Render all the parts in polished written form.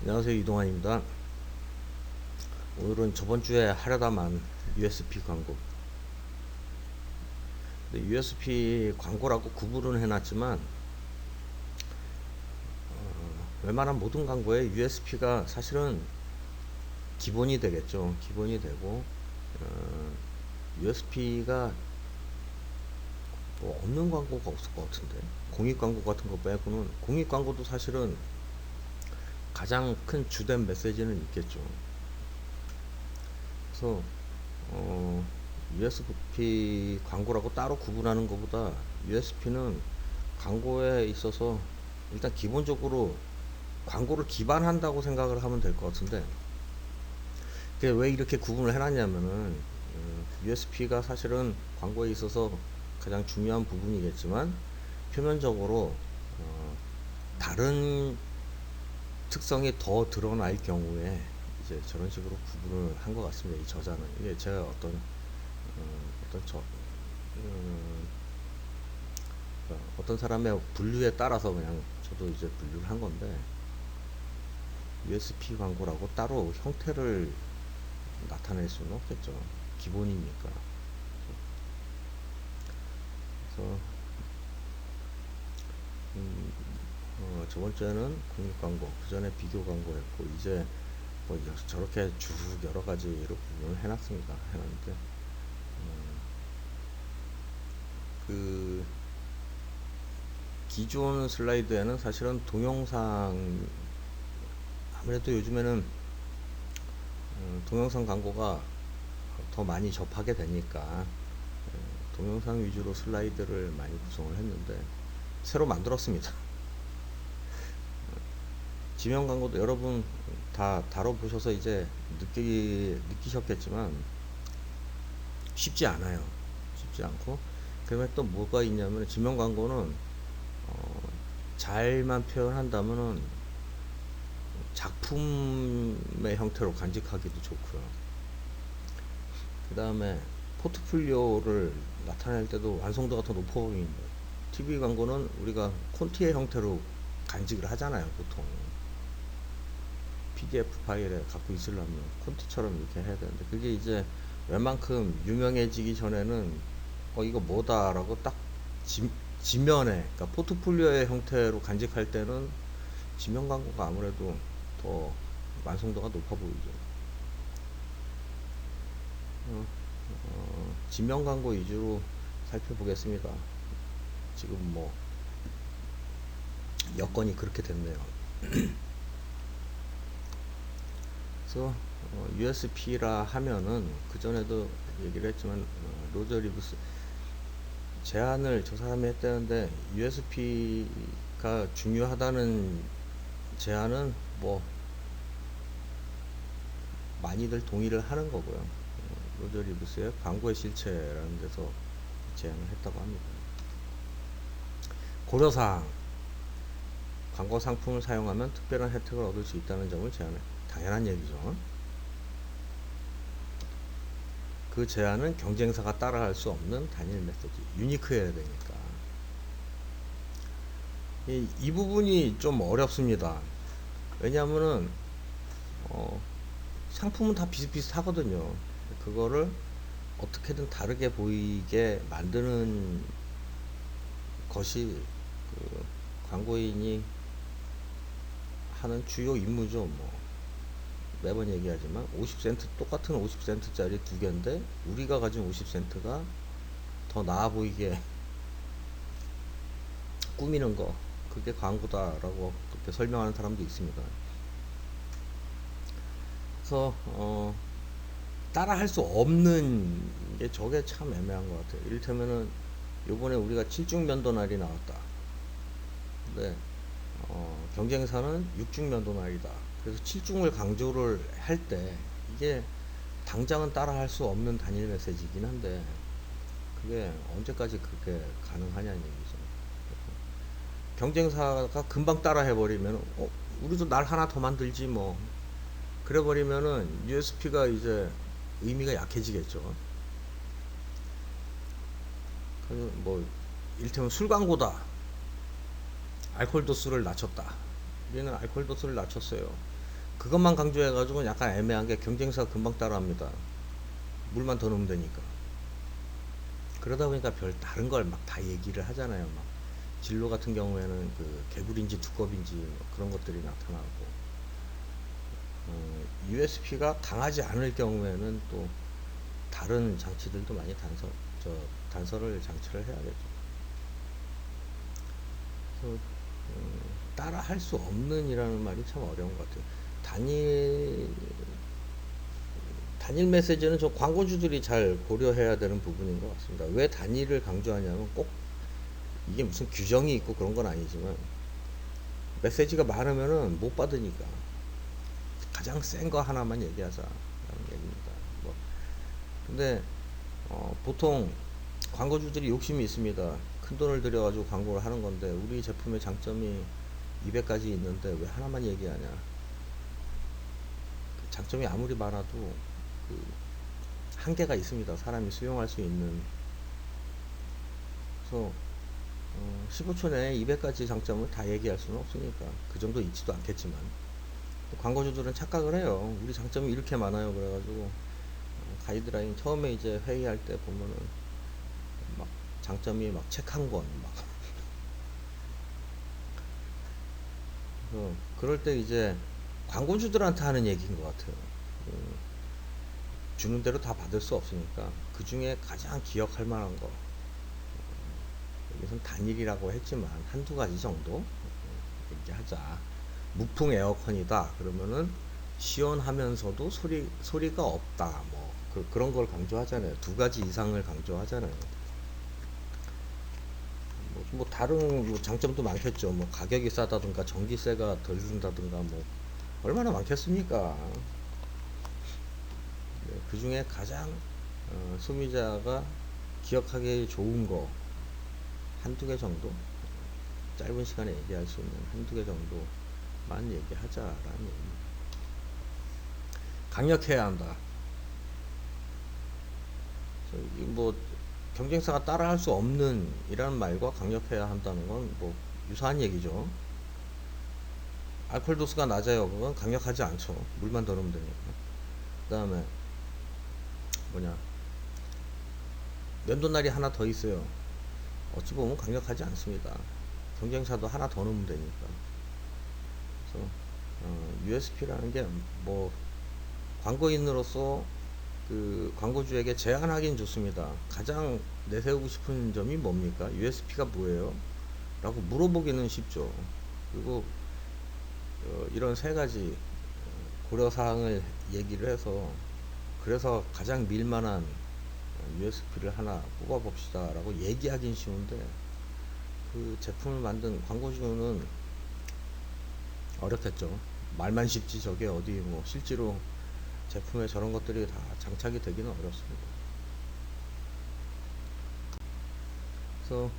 안녕하세요, 이동환입니다. 오늘은 저번주에 하려다만 USP 광고. 근데 USP 광고라고 구분은 해놨지만 웬만한 모든 광고에 USP가 사실은 기본이 되겠죠. 기본이 되고 USP가 뭐 없는 광고가 없을 것 같은데, 공익 광고 같은 거 빼고는 공익 광고도 사실은 가장 큰 주된 메시지는 있겠죠. 그래서 USP 광고라고 따로 구분하는 것보다 USP는 광고에 있어서 일단 기본적으로 광고를 기반한다고 생각을 하면 될 것 같은데, 그게 왜 이렇게 구분을 해놨냐면은 USP가 사실은 광고에 있어서 가장 중요한 부분이겠지만 표면적으로 다른 특성이 더 드러날 경우에 이제 저런 식으로 구분을 한 것 같습니다. 이 저자는 이게 제가 어떤 어떤 사람의 분류에 따라서 그냥 저도 이제 분류를 한 건데, USP 광고라고 따로 형태를 나타낼 수는 없겠죠. 기본이니까. 그래서 저번 주에는 공익 광고, 그 전에 비교 광고했고, 이제 뭐 저렇게 쭉 여러 가지로 구분을 해놨습니다. 해놨는데 그 기존 슬라이드에는 사실은 동영상, 아무래도 요즘에는 동영상 광고가 더 많이 접하게 되니까 동영상 위주로 슬라이드를 많이 구성을 했는데 새로 만들었습니다. 지명 광고도 여러분 다 다뤄보셔서 이제 느끼셨겠지만 쉽지 않아요. 쉽지 않고, 그러면 또 뭐가 있냐면 지명 광고는 잘만 표현한다면은 작품의 형태로 간직하기도 좋고요. 그 다음에 포트폴리오를 나타낼 때도 완성도가 더 높아 보입니다. TV 광고는 우리가 콘티의 형태로 간직을 하잖아요, 보통. PDF 파일에 갖고 있으려면 콘티처럼 이렇게 해야 되는데, 그게 이제 웬만큼 유명해지기 전에는 이거 뭐다라고 딱 지면에, 그러니까 포트폴리오의 형태로 간직할 때는 지면 광고가 아무래도 더 완성도가 높아 보이죠. 지면 광고 위주로 살펴보겠습니다. 지금 뭐 여건이 그렇게 됐네요. 그래서 USP라 하면은 그 전에도 얘기를 했지만 로저 리브스 제안을 저 사람이 했다는데, USP가 중요하다는 제안은 뭐 많이들 동의를 하는 거고요. 로저 리브스의 광고의 실체라는 데서 제안을 했다고 합니다. 고려사항, 광고 상품을 사용하면 특별한 혜택을 얻을 수 있다는 점을 제안해. 당연한 얘기죠. 그 제안은 경쟁사가 따라할 수 없는 단일 메시지, 유니크해야 되니까. 이 부분이 좀 어렵습니다. 왜냐하면은 상품은 다 비슷비슷하거든요. 그거를 어떻게든 다르게 보이게 만드는 것이 그 광고인이 하는 주요 임무죠. 뭐 매번 얘기하지만 50센트, 똑같은 50센트짜리 두 개인데 우리가 가진 50센트가 더 나아 보이게 꾸미는 거, 그게 광고다라고 그렇게 설명하는 사람도 있습니다. 그래서 따라 할 수 없는 게 저게 참 애매한 것 같아요. 이를테면은 요번에 우리가 7중 면도날이 나왔다. 근데 경쟁사는 6중 면도날이다. 그래서 7중을 강조를 할 때 이게 당장은 따라 할 수 없는 단일 메시지이긴 한데, 그게 언제까지 그게 가능하냐는 얘기죠. 경쟁사가 금방 따라 해버리면 우리도 날 하나 더 만들지 뭐, 그래버리면은 USP가 이제 의미가 약해지겠죠. 뭐 이를테면 술 광고다, 알코올 도수를 낮췄다. 얘는 알코올 도수를 낮췄어요. 그것만 강조해가지고 약간 애매한 게 경쟁사 금방 따라합니다. 물만 더 넣으면 되니까. 그러다 보니까 별 다른 걸 막 다 얘기를 하잖아요. 막 진로 같은 경우에는 그 개구리인지 두꺼비인지 뭐 그런 것들이 나타나고, USP가 강하지 않을 경우에는 또 다른 장치들도 많이 단서를 장치를 해야겠죠. 그래서 따라 할 수 없는 이라는 말이 참 어려운 것 같아요. 단일 메시지는 저 광고주들이 잘 고려해야 되는 부분인 것 같습니다. 왜 단일을 강조하냐면 꼭 이게 무슨 규정이 있고 그런 건 아니지만 메시지가 많으면은 못 받으니까 가장 센 거 하나만 얘기하자라는 얘기입니다. 뭐 근데 보통 광고주들이 욕심이 있습니다. 큰 돈을 들여가지고 광고를 하는 건데 우리 제품의 장점이 200가지 있는데 왜 하나만 얘기하냐. 그 장점이 아무리 많아도 그 한계가 있습니다. 사람이 수용할 수 있는. 그래서 15초 내에 200가지 장점을 다 얘기할 수는 없으니까 그 정도 있지도 않겠지만 광고주들은 착각을 해요. 우리 장점이 이렇게 많아요. 그래가지고 가이드라인 처음에 이제 회의할 때 보면은 막 장점이 막 책 한 권 막 그럴 때 이제 광고주들한테 하는 얘기인 것 같아요. 주는 대로 다 받을 수 없으니까 그 중에 가장 기억할 만한 거, 여기선 단일이라고 했지만 한두 가지 정도 얘기하자. 무풍 에어컨이다 그러면은 시원하면서도 소리가 없다 뭐 그런 걸 강조하잖아요. 두 가지 이상을 강조하잖아요. 뭐 다른 뭐 장점도 많겠죠. 뭐 가격이 싸다든가 전기세가 덜 든다든가 뭐 얼마나 많겠습니까. 네, 그 중에 가장 소비자가 기억하기 좋은 거 한두 개 정도, 짧은 시간에 얘기할 수 있는 한두 개 정도만 얘기하자라는 얘기입니다. 강력해야 한다. 뭐 경쟁사가 따라할 수 없는 이라는 말과 강력해야 한다는 건 뭐 유사한 얘기죠. 알코올 도수가 낮아요. 그건 강력하지 않죠. 물만 더 넣으면 되니까. 그 다음에 뭐냐, 면도날이 하나 더 있어요. 어찌 보면 강력하지 않습니다. 경쟁사도 하나 더 넣으면 되니까. 그래서 USP라는 게 뭐 광고인으로서 그 광고주에게 제안하긴 좋습니다. 가장 내세우고 싶은 점이 뭡니까? USP가 뭐예요? 라고 물어보기는 쉽죠. 그리고 이런 세 가지 고려사항을 얘기를 해서 그래서 가장 밀만한 USP를 하나 뽑아봅시다 라고 얘기하긴 쉬운데 그 제품을 만든 광고주는 어렵겠죠. 말만 쉽지 저게 어디 뭐 실제로 제품에 저런 것들이 다 장착이 되기는 어렵습니다. 그래서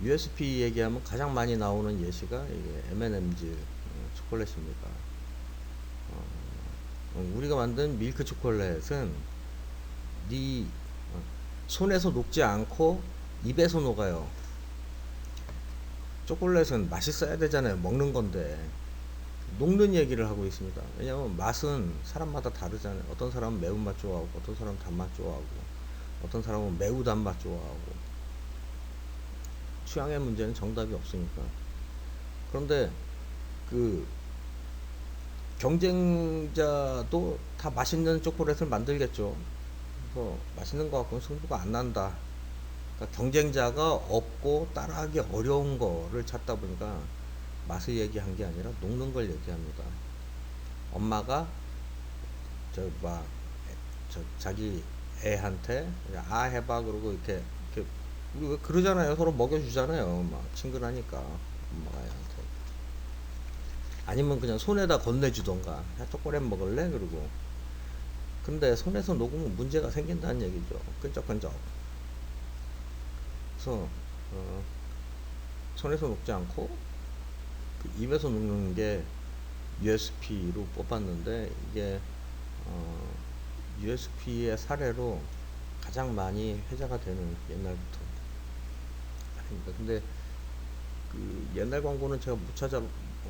USP 얘기하면 가장 많이 나오는 예시가 이게 M&M's 초콜릿입니다. 우리가 만든 밀크 초콜릿은 네 손에서 녹지 않고 입에서 녹아요. 초콜릿은 맛있어야 되잖아요. 먹는 건데 녹는 얘기를 하고 있습니다. 왜냐하면 맛은 사람마다 다르잖아요. 어떤 사람은 매운맛 좋아하고 어떤 사람은 단맛 좋아하고 어떤 사람은 매우 단맛 좋아하고 취향의 문제는 정답이 없으니까. 그런데 그 경쟁자도 다 맛있는 초콜릿을 만들겠죠. 그래서 맛있는 거 갖고는 승부가 안 난다. 그러니까 경쟁자가 없고 따라하기 어려운 거를 찾다 보니까 맛을 얘기한 게 아니라 녹는 걸 얘기합니다. 엄마가 자기 애한테 아 해봐 그러고 이렇게 우리 왜 그러잖아요. 서로 먹여주잖아요. 막 친근하니까 엄마가 애한테. 아니면 그냥 손에다 건네주던가 야 초콜릿 먹을래? 그러고. 근데 손에서 녹으면 문제가 생긴다는 얘기죠. 끈적끈적. 그래서 손에서 녹지 않고 그 입에서 녹는 게 USP로 뽑았는데 이게 USP의 사례로 가장 많이 회자가 되는 옛날부터 아닙니다. 근데 그 옛날 광고는 제가 못 찾아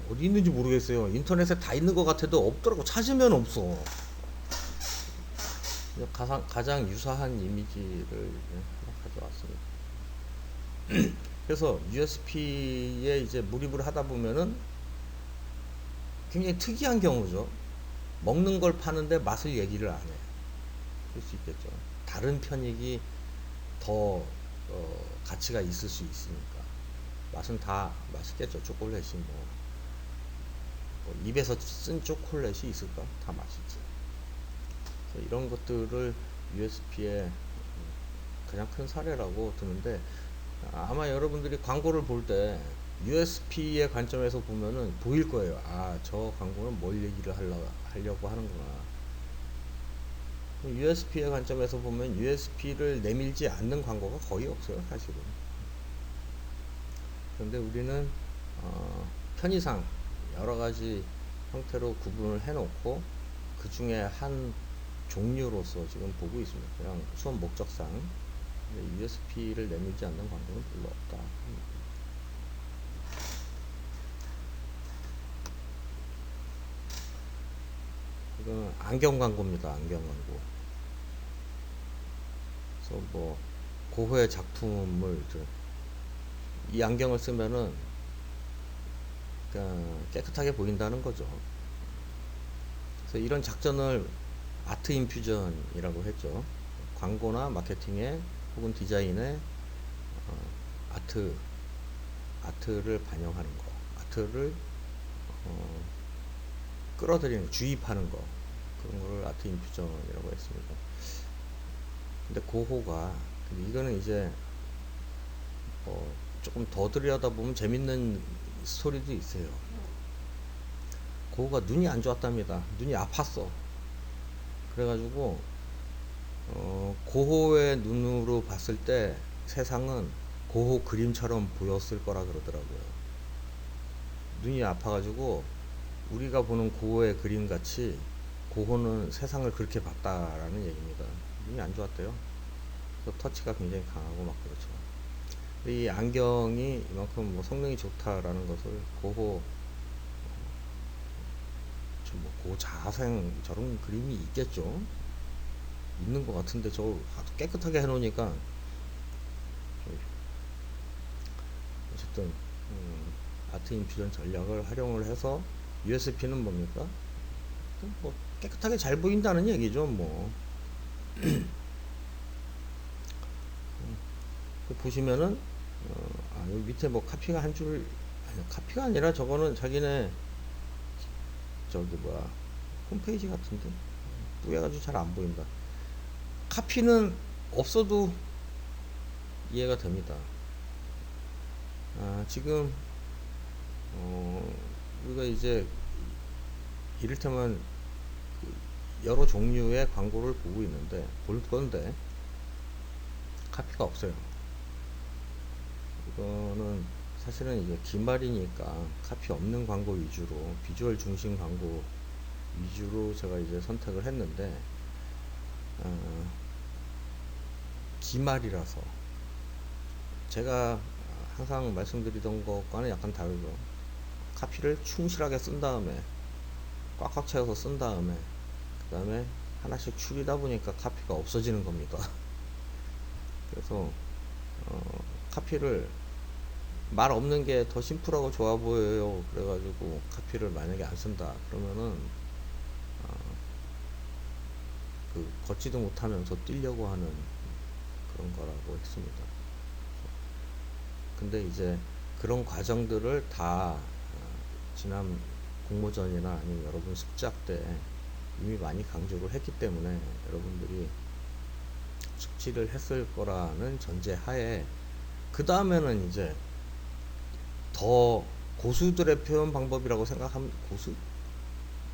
어디 있는지 모르겠어요. 인터넷에 다 있는 것 같아도 없더라고. 찾으면 없어. 가장 유사한 이미지를 하나 가져왔습니다. 그래서 USP에 이제 몰입을 하다 보면은 굉장히 특이한 경우죠. 먹는 걸 파는데 맛을 얘기를 안 해요. 그럴 수 있겠죠. 다른 편익이 더 가치가 있을 수 있으니까. 맛은 다 맛있겠죠. 초콜릿이 뭐 입에서 쓴 초콜릿이 있을까? 다 맛있지. 그래서 이런 것들을 USP의 가장 큰 사례라고 드는데, 아마 여러분들이 광고를 볼 때 USP의 관점에서 보면은 보일 거예요. 아, 저 광고는 뭘 얘기를 하려고 하는구나. USP의 관점에서 보면 USP를 내밀지 않는 광고가 거의 없어요, 사실은. 그런데 우리는 편의상 여러 가지 형태로 구분을 해놓고 그 중에 한 종류로서 지금 보고 있습니다. 그냥 수업 목적상. USP를 내밀지 않는 광고는 별로 없다. 이건 안경 광고입니다. 안경 광고. 그래서 뭐 고흐의 작품을 이 안경을 쓰면은 그러니까 깨끗하게 보인다는 거죠. 그래서 이런 작전을 아트 인퓨전이라고 했죠. 광고나 마케팅에 혹은 디자인에 아트를 반영하는 거, 아트를 끌어들이는, 주입하는 거, 그런 거를 아트 인퓨전이라고 했습니다. 근데 고호가, 이거는 이제 조금 더 들여다보면 재밌는 스토리도 있어요. 고호가 눈이 안 좋았답니다. 눈이 아팠어. 그래가지고 고호의 눈으로 봤을 때 세상은 고호 그림처럼 보였을 거라 그러더라고요. 눈이 아파가지고 우리가 보는 고호의 그림 같이 고호는 세상을 그렇게 봤다라는 얘기입니다. 눈이 안 좋았대요. 그래서 터치가 굉장히 강하고 막 그렇죠. 이 안경이 이만큼 뭐 성능이 좋다라는 것을 고호, 고자생 저런 그림이 있겠죠. 있는 것 같은데 저 아주 깨끗하게 해놓으니까 어쨌든 아트 인퓨전 전략을 활용을 해서 USP는 뭡니까? 뭐 깨끗하게 잘 보인다는 얘기죠. 뭐 보시면은 여기 밑에 뭐 카피가 한 줄, 아니 카피가 아니라 저거는 자기네 저기 뭐야 홈페이지 같은데 뿌여가지고 잘 안 보인다. 카피는 없어도 이해가 됩니다. 지금 우리가 이제 이를테면 여러 종류의 광고를 보고 있는데, 볼 건데 카피가 없어요. 이거는 사실은 이제 기말이니까 카피 없는 광고 위주로, 비주얼 중심 광고 위주로 제가 이제 선택을 했는데, 기말이라서 제가 항상 말씀드리던 것과는 약간 다르죠. 카피를 충실하게 쓴 다음에 꽉꽉 채워서 쓴 다음에 그 다음에 하나씩 줄이다 보니까 카피가 없어지는 겁니다. 그래서 카피를 말 없는 게 더 심플하고 좋아 보여요. 그래가지고 카피를 만약에 안 쓴다 그러면은 그 걷지도 못하면서 뛰려고 하는 그런 거라고 했습니다. 근데 이제 그런 과정들을 다 지난 공모전이나 아니면 여러분 숙작 때 이미 많이 강조를 했기 때문에 여러분들이 숙지를 했을 거라는 전제 하에, 그 다음에는 이제 더 고수들의 표현 방법이라고 생각하면, 고수?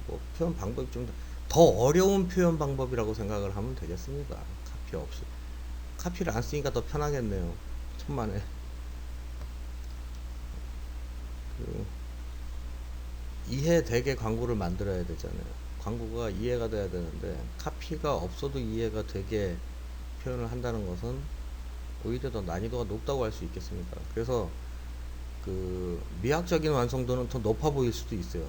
뭐 표현 방법이 좀 더 어려운 표현 방법이라고 생각을 하면 되겠습니다. 카피 없이. 카피를 안 쓰니까 더 편하겠네요. 천만에. 이해되게 광고를 만들어야 되잖아요. 광고가 이해가 돼야 되는데 카피가 없어도 이해가 되게 표현을 한다는 것은 오히려 더 난이도가 높다고 할 수 있겠습니까? 그래서 그 미학적인 완성도는 더 높아 보일 수도 있어요.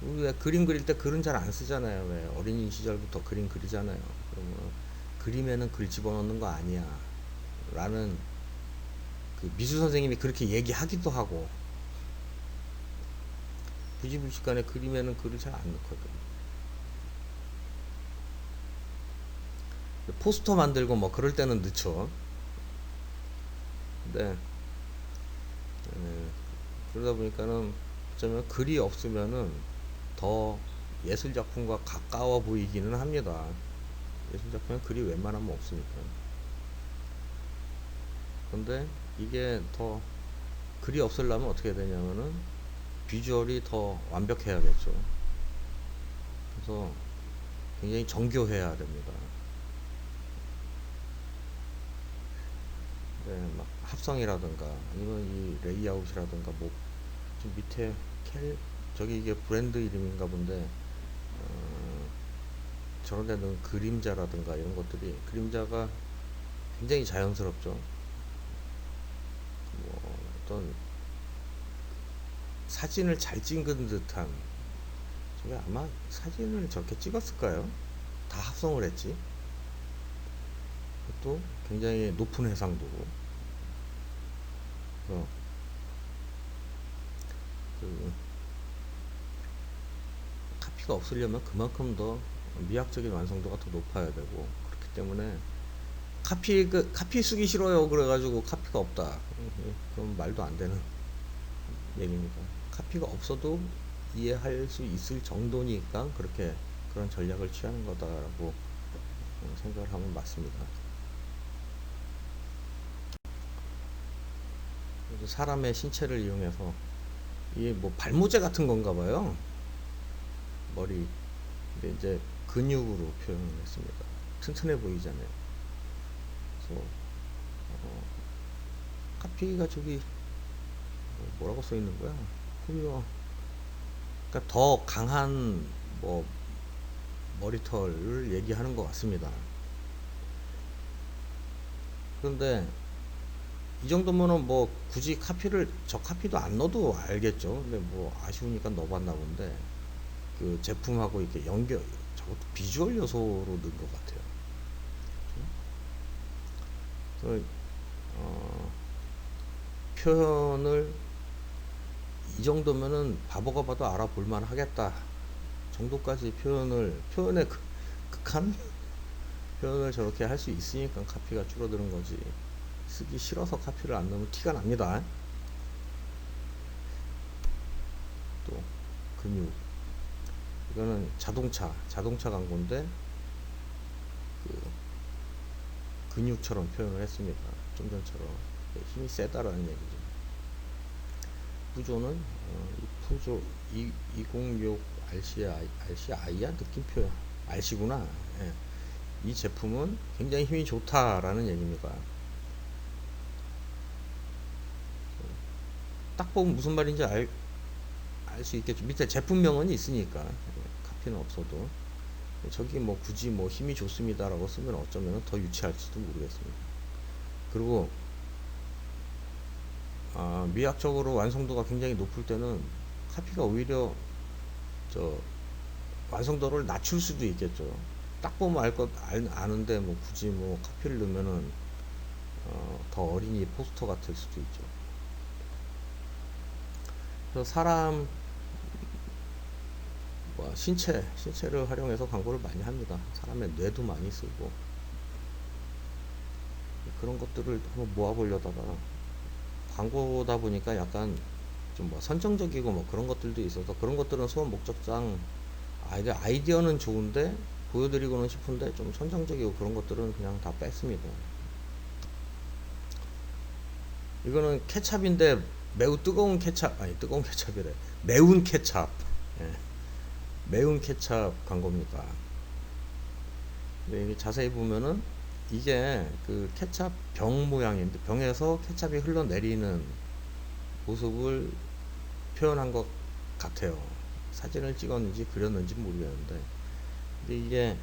우리 왜 그림 그릴 때 글은 잘 안 쓰잖아요. 왜 어린이 시절부터 그림 그리잖아요. 그러면 그림에는 글 집어넣는 거 아니야 라는 그 미술 선생님이 그렇게 얘기하기도 하고, 부지불식간에 그림에는 글을 잘 안 넣거든. 포스터 만들고 뭐 그럴 때는 넣죠. 근데 그러다 보니까는 어쩌면 글이 없으면은 더 예술 작품과 가까워 보이기는 합니다. 예술 작품은 글이 웬만하면 없으니까. 근데 이게 더 글이 없으려면 어떻게 되냐면은 비주얼이 더 완벽해야겠죠. 그래서 굉장히 정교해야 됩니다. 네, 막 합성이라든가 아니면 이 레이아웃이라든가 뭐 좀 밑에 저기 이게 브랜드 이름인가 본데 저런 데는 그림자라든가 이런 것들이 그림자가 굉장히 자연스럽죠. 뭐 어떤 사진을 잘 찍은 듯한, 저게 아마 사진을 저렇게 찍었을까요? 다 합성을 했지. 또 굉장히 높은 해상도고. 어, 그 카피가 없으려면 그만큼 더 미학적인 완성도가 더 높아야 되고, 그렇기 때문에 카피 쓰기 싫어요 그래가지고 카피가 없다, 그건 말도 안 되는 얘기입니다. 카피가 없어도 이해할 수 있을 정도니까 그렇게 그런 전략을 취하는 거다라고 생각을 하면 맞습니다. 사람의 신체를 이용해서 이게 뭐 발모제 같은 건가 봐요. 머리. 근데 이제 근육으로 표현을 했습니다. 튼튼해 보이잖아요. 그래서 카피가 저기 뭐라고 써 있는 거야? 후미어. 그러니까 더 강한 뭐 머리털을 얘기하는 것 같습니다. 그런데 이 정도면은 뭐 굳이 저 카피도 안 넣어도 알겠죠. 근데 뭐 아쉬우니까 넣어봤나 본데 그 제품하고 이렇게 저것도 비주얼 요소로 넣은 것 같아요. 그래서 표현을 이 정도면은 바보가 봐도 알아볼만 하겠다 정도까지 표현의 극한 표현을 저렇게 할 수 있으니까 카피가 줄어드는 거지. 쓰기 싫어서 카피를 안 넣으면 티가 납니다. 또 근육, 이거는 자동차 광고인데 그 근육처럼 표현을 했습니다. 좀 전처럼 힘이 세다라는 얘기죠. 푸조는 이 푸조 206 RCI야 느낌표야. RC구나. 예. 이 제품은 굉장히 힘이 좋다라는 얘기입니다. 딱 보면 무슨 말인지 알 수 있겠죠. 밑에 제품명은 있으니까. 카피는 없어도 저기 뭐 굳이 뭐 힘이 좋습니다라고 쓰면 어쩌면 더 유치할지도 모르겠습니다. 그리고 미학적으로 완성도가 굉장히 높을 때는 카피가 오히려 저 완성도를 낮출 수도 있겠죠. 딱 보면 아는데 뭐 굳이 뭐 카피를 넣으면은 더 어린이 포스터 같을 수도 있죠. 그래서 사람 뭐 신체를 활용해서 광고를 많이 합니다. 사람의 뇌도 많이 쓰고 그런 것들을 한번 모아보려다가 광고다 보니까 약간 좀 뭐 선정적이고 뭐 그런 것들도 있어서 그런 것들은 소원 목적상 아이디어는 좋은데 보여드리고는 싶은데 좀 선정적이고 그런 것들은 그냥 다 뺐습니다. 이거는 케찹인데 매우 뜨거운 케찹이래. 매운 케찹. 예. 매운 케찹 광고입니다. 근데 이게 자세히 보면은 이게 그 케찹 병 모양인데 병에서 케찹이 흘러내리는 모습을 표현한 것 같아요. 사진을 찍었는지 그렸는지 모르겠는데, 근데 이게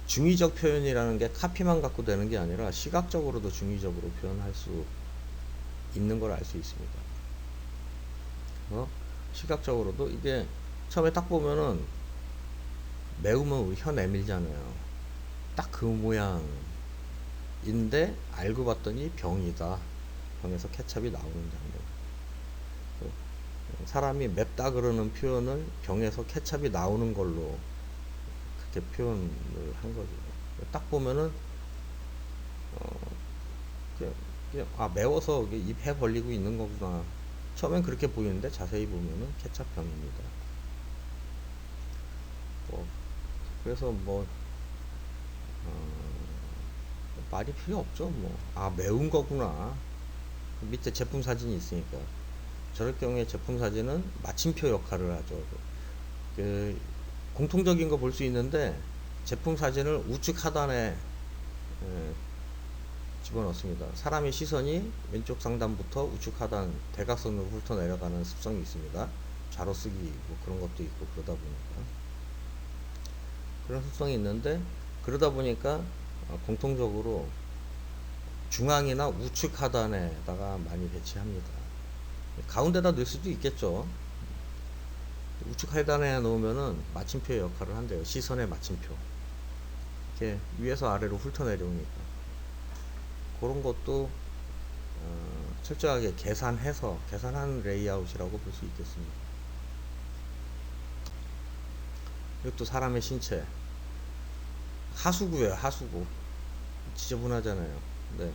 중의적 표현이라는 게 카피만 갖고 되는 게 아니라 시각적으로도 중의적으로 표현할 수 있는 걸 알 수 있습니다. 시각적으로도 이게 처음에 딱 보면은 매우면 우리 혀 내밀잖아요. 딱 그 모양인데 알고 봤더니 병이다. 병에서 케찹이 나오는 장면. 사람이 맵다 그러는 표현을 병에서 케찹이 나오는 걸로 그렇게 표현을 한 거죠. 딱 보면은 아 매워서 입 해 벌리고 있는 거구나. 처음엔 그렇게 보이는데 자세히 보면은 케찹병입니다. 그래서 말이 필요 없죠. 아 매운 거구나. 밑에 제품 사진이 있으니까. 저럴 경우에 제품 사진은 마침표 역할을 하죠. 그 공통적인 거 볼 수 있는데 제품 사진을 우측 하단에 집어넣습니다. 사람의 시선이 왼쪽 상단부터 우측 하단 대각선으로 훑어 내려가는 습성이 있습니다. 좌로 쓰기 그런 것도 있고 그러다 보니까 그런 습성이 있는데 그러다 보니까 공통적으로 중앙이나 우측 하단에다가 많이 배치합니다. 가운데다 넣을 수도 있겠죠. 우측 하단에 놓으면은 마침표의 역할을 한대요. 시선의 마침표. 이렇게 위에서 아래로 훑어 내려오니까. 그런 것도 철저하게 계산한 레이아웃이라고 볼 수 있겠습니다. 이것도 사람의 신체. 하수구예요, 하수구. 지저분하잖아요. 네,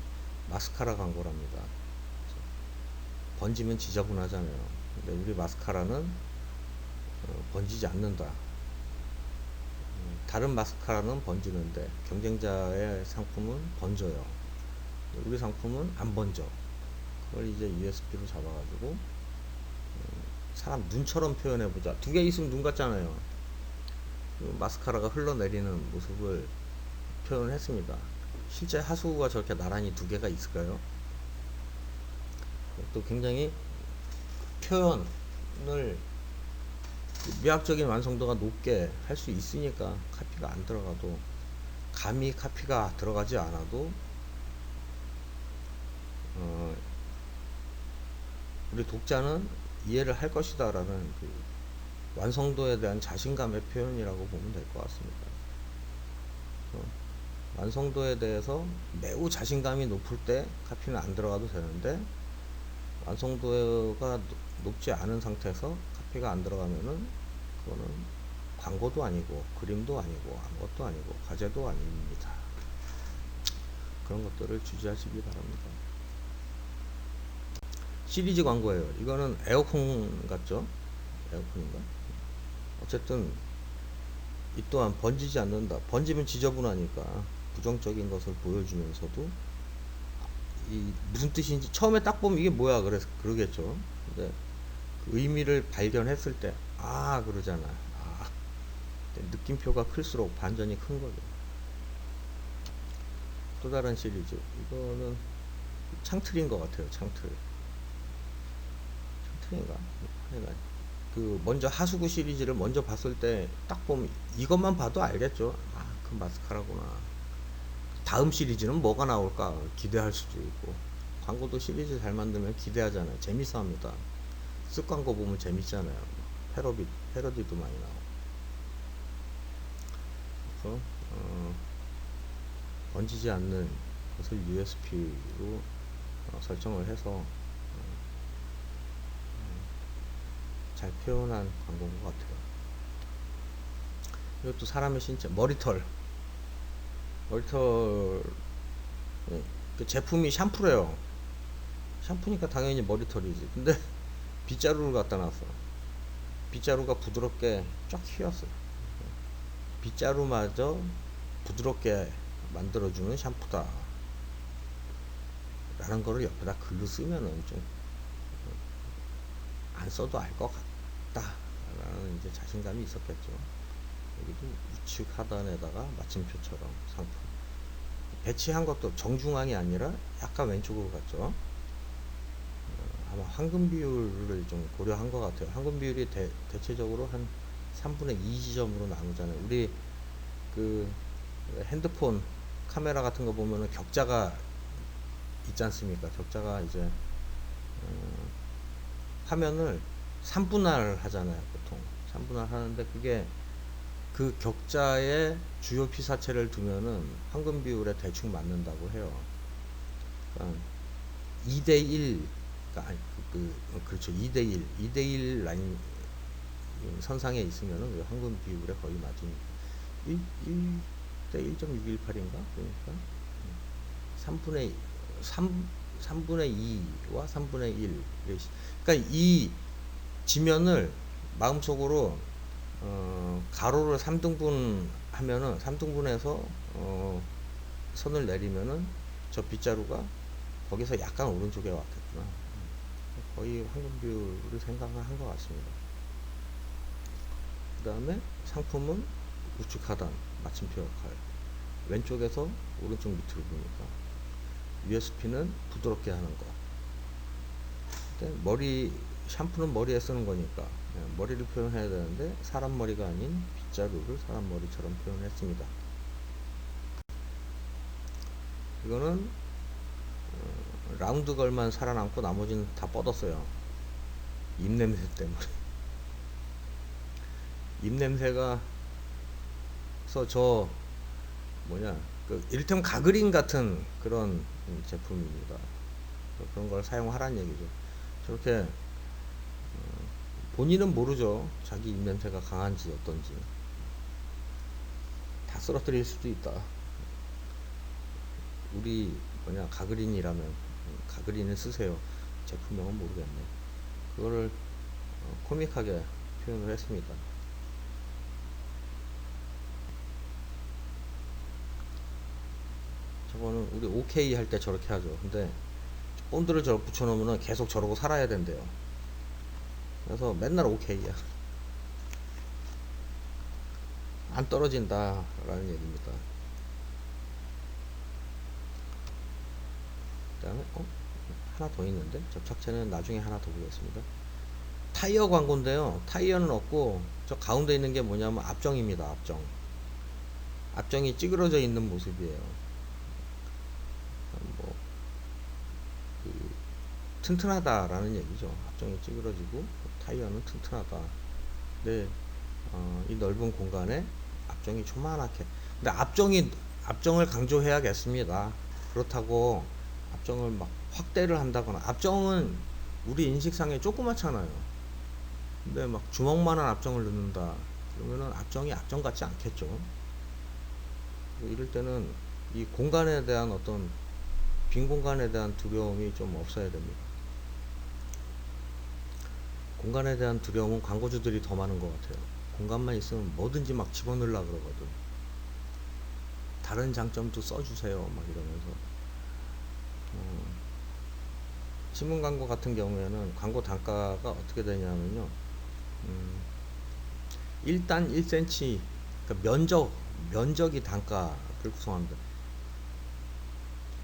마스카라 광고랍니다. 번지면 지저분하잖아요. 근데 우리 마스카라는 번지지 않는다. 다른 마스카라는 번지는데 경쟁자의 상품은 번져요. 우리 상품은 안 번져. 그걸 이제 USP로 잡아가지고 사람 눈처럼 표현해보자. 두 개 있으면 눈 같잖아요. 그 마스카라가 흘러내리는 모습을 표현을 했습니다. 실제 하수구가 저렇게 나란히 두 개가 있을까요? 또 굉장히 표현을 미학적인 완성도가 높게 할 수 있으니까 카피가 안 들어가도 감히 카피가 들어가지 않아도 우리 독자는 이해를 할 것이다 라는 그 완성도에 대한 자신감의 표현이라고 보면 될 것 같습니다. 완성도에 대해서 매우 자신감이 높을 때 카피는 안 들어가도 되는데 완성도가 높지 않은 상태에서 카피가 안 들어가면은 그거는 광고도 아니고 그림도 아니고 아무것도 아니고 과제도 아닙니다. 그런 것들을 주의하시기 바랍니다. 시리즈 광고예요. 이거는 에어컨 같죠? 에어컨인가? 어쨌든 이 또한 번지지 않는다. 번지면 지저분하니까 부정적인 것을 보여주면서도 이 무슨 뜻인지 처음에 딱 보면 이게 뭐야 그러겠죠. 근데 그 의미를 발견했을 때 그러잖아. 느낌표가 클수록 반전이 큰 거죠. 또 다른 시리즈. 이거는 창틀인 것 같아요. 창틀인가? 그 먼저 하수구 시리즈를 먼저 봤을 때 딱 보면 이것만 봐도 알겠죠. 그 마스카라구나. 다음 시리즈는 뭐가 나올까 기대할 수도 있고. 광고도 시리즈 잘 만들면 기대하잖아요. 재밌어 합니다. 쓱 광고 보면 재밌잖아요. 패러디도 많이 나오고. 그래서 번지지 않는 것을 USP로 설정을 해서 잘 표현한 광고인 것 같아요. 이것도 사람의 신체, 머리털, 그 제품이 샴푸래요. 샴푸니까 당연히 머리털이지. 근데 빗자루를 갖다 놨어. 빗자루가 부드럽게 쫙 휘었어요. 빗자루마저 부드럽게 만들어주는 샴푸다 라는 거를 옆에다 글로 쓰면은 좀 안 써도 알 것 같다 라는 이제 자신감이 있었겠죠. 여기도 우측 하단에다가 마침표처럼 상품 배치한 것도 정중앙이 아니라 약간 왼쪽으로 갔죠. 아마 황금 비율을 좀 고려한 것 같아요. 황금 비율이 대체적으로 한 3분의 2 지점으로 나누잖아요. 우리 그 핸드폰 카메라 같은 거 보면은 격자가 있지 않습니까? 격자가 이제 화면을 3분할 하잖아요, 보통. 3분할 하는데 그게 그 격자에 주요 피사체를 두면은 황금 비율에 대충 맞는다고 해요. 그러니까 2대1, 그러니까 그렇죠. 2대1, 2대1 라인 선상에 있으면은 그 황금 비율에 거의 맞으니까. 1대 1.618인가? 그러니까 3분의 3분의 2와 3분의 1. 그러니까 이 지면을 마음속으로 가로를 3등분 하면은 3등분해서 선을 내리면은 저 빗자루가 거기서 약간 오른쪽에 왔겠구나. 거의 황금 비율을 생각을 한 것 같습니다. 그 다음에 상품은 우측 하단 마침표 역할, 왼쪽에서 오른쪽 밑으로 보니까 USP는 부드럽게 하는 거. 근데 샴푸는 머리에 쓰는 거니까 머리를 표현해야 되는데 사람 머리가 아닌 빗자루를 사람 머리처럼 표현했습니다. 이거는 라운드 걸만 살아남고 나머지는 다 뻗었어요. 입냄새 때문에. 입냄새가 서 저 뭐냐 그 이를테면 가그린 같은 그런 제품입니다. 그런 걸 사용하라는 얘기죠. 저렇게 본인은 모르죠. 자기 입냄새가 강한지 어떤지. 다 쓰러뜨릴 수도 있다. 우리 가그린이라면 가그린을 쓰세요. 제품명은 모르겠네. 그거를 코믹하게 표현을 했습니다. 저거는 우리 OK 할 때 저렇게 하죠. 근데 본드를 저렇게 붙여놓으면 계속 저러고 살아야 된대요. 그래서 맨날 OK야. 안 떨어진다 라는 얘기입니다. 그 다음에 하나 더 있는데 접착제는 나중에 하나 더 보겠습니다. 타이어 광고인데요. 타이어는 없고 저 가운데 있는 게 뭐냐면 앞정입니다. 앞정이 찌그러져 있는 모습이에요. 뭐 튼튼하다라는 얘기죠. 앞정이 찌그러지고 타이어는 튼튼하다. 근데 이 넓은 공간에 앞정이 조그맣게. 근데 앞정을 강조해야겠습니다. 그렇다고 앞정을 막 확대를 한다거나. 앞정은 우리 인식상에 조그맣잖아요. 근데 막 주먹만한 앞정을 넣는다. 그러면은 앞정이 앞정 같지 않겠죠. 이럴 때는 이 공간에 대한 어떤 빈 공간에 대한 두려움이 좀 없어야 됩니다. 공간에 대한 두려움은 광고주들이 더 많은 것 같아요. 공간만 있으면 뭐든지 막 집어넣으려고 그러거든. 다른 장점도 써주세요 막 이러면서. 신문 광고 같은 경우에는 광고 단가가 어떻게 되냐면요, 1단 1cm, 그러니까 면적이 단가를 구성합니다.